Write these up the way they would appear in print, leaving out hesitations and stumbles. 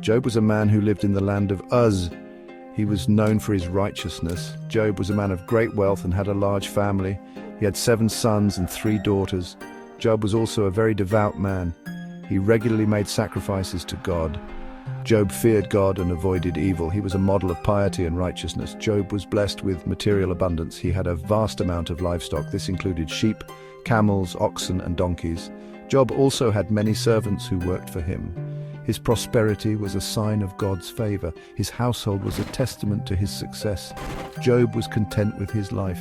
Job was a man who lived in the land of Uz. He was known for his righteousness. Job was a man of great wealth and had a large family. He had 7 sons and 3 daughters. Job was also a very devout man. He regularly made sacrifices to God. Job feared God and avoided evil. He was a model of piety and righteousness. Job was blessed with material abundance. He had a vast amount of livestock. This included sheep, camels, oxen, and donkeys. Job also had many servants who worked for him. His prosperity was a sign of God's favor. His household was a testament to his success. Job was content with his life.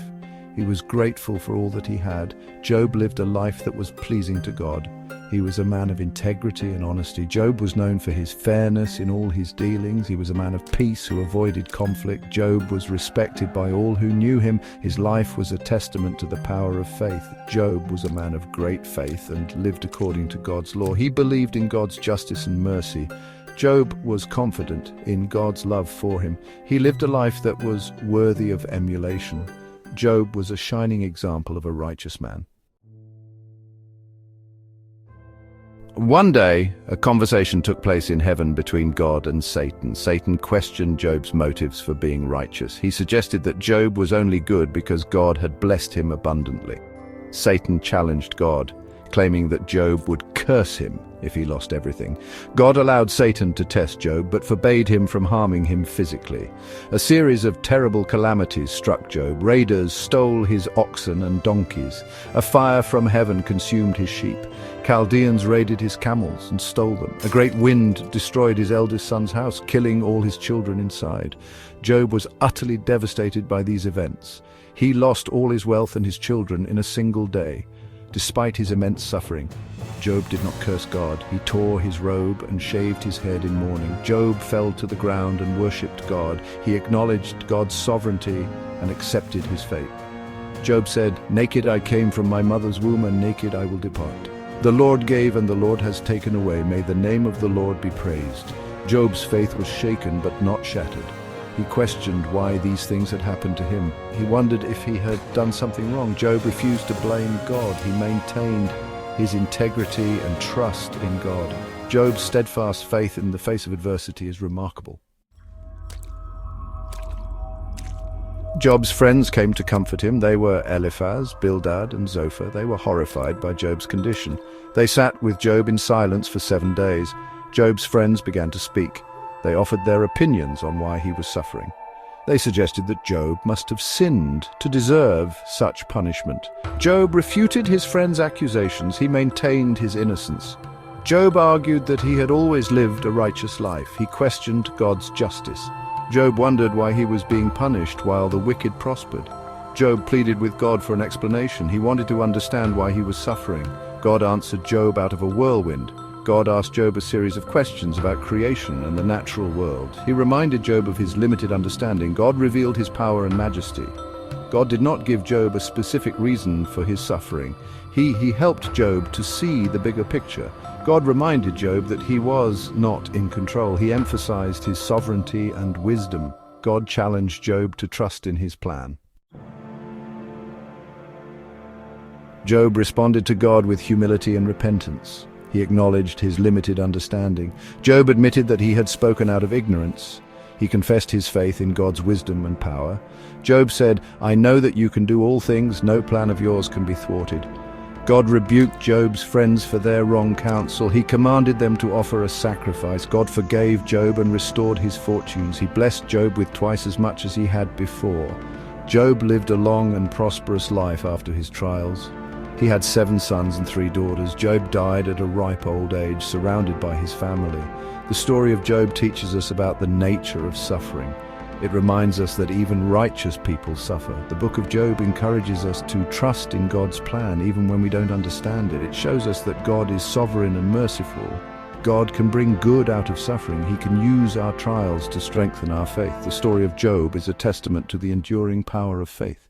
He was grateful for all that he had. Job lived a life that was pleasing to God. He was a man of integrity and honesty. Job was known for his fairness in all his dealings. He was a man of peace who avoided conflict. Job was respected by all who knew him. His life was a testament to the power of faith. Job was a man of great faith and lived according to God's law. He believed in God's justice and mercy. Job was confident in God's love for him. He lived a life that was worthy of emulation. Job was a shining example of a righteous man. One day, a conversation took place in heaven between God and Satan. Satan questioned Job's motives for being righteous. He suggested that Job was only good because God had blessed him abundantly. Satan challenged God, claiming that Job would curse him if he lost everything. God allowed Satan to test Job, but forbade him from harming him physically. A series of terrible calamities struck Job. Raiders stole his oxen and donkeys. A fire from heaven consumed his sheep. Chaldeans raided his camels and stole them. A great wind destroyed his eldest son's house, killing all his children inside. Job was utterly devastated by these events. He lost all his wealth and his children in a single day. Despite his immense suffering, Job did not curse God. He tore his robe and shaved his head in mourning. Job fell to the ground and worshipped God. He acknowledged God's sovereignty and accepted his fate. Job said, "Naked I came from my mother's womb, and naked I will depart. The Lord gave and the Lord has taken away. May the name of the Lord be praised." Job's faith was shaken but not shattered. He questioned why these things had happened to him. He wondered if he had done something wrong. Job refused to blame God. He maintained his integrity and trust in God. Job's steadfast faith in the face of adversity is remarkable. Job's friends came to comfort him. They were Eliphaz, Bildad, and Zophar. They were horrified by Job's condition. They sat with Job in silence for 7 days. Job's friends began to speak. They offered their opinions on why he was suffering. They suggested that Job must have sinned to deserve such punishment. Job refuted his friends' accusations. He maintained his innocence. Job argued that he had always lived a righteous life. He questioned God's justice. Job wondered why he was being punished while the wicked prospered. Job pleaded with God for an explanation. He wanted to understand why he was suffering. God answered Job out of a whirlwind. God asked Job a series of questions about creation and the natural world. He reminded Job of his limited understanding. God revealed his power and majesty. God did not give Job a specific reason for his suffering. He helped Job to see the bigger picture. God reminded Job that he was not in control. He emphasized his sovereignty and wisdom. God challenged Job to trust in his plan. Job responded to God with humility and repentance. He acknowledged his limited understanding. Job admitted that he had spoken out of ignorance. He confessed his faith in God's wisdom and power. Job said, "I know that you can do all things. No plan of yours can be thwarted." God rebuked Job's friends for their wrong counsel. He commanded them to offer a sacrifice. God forgave Job and restored his fortunes. He blessed Job with twice as much as he had before. Job lived a long and prosperous life after his trials. He had 7 sons and 3 daughters. Job died at a ripe old age, surrounded by his family. The story of Job teaches us about the nature of suffering. It reminds us that even righteous people suffer. The book of Job encourages us to trust in God's plan, even when we don't understand it. It shows us that God is sovereign and merciful. God can bring good out of suffering. He can use our trials to strengthen our faith. The story of Job is a testament to the enduring power of faith.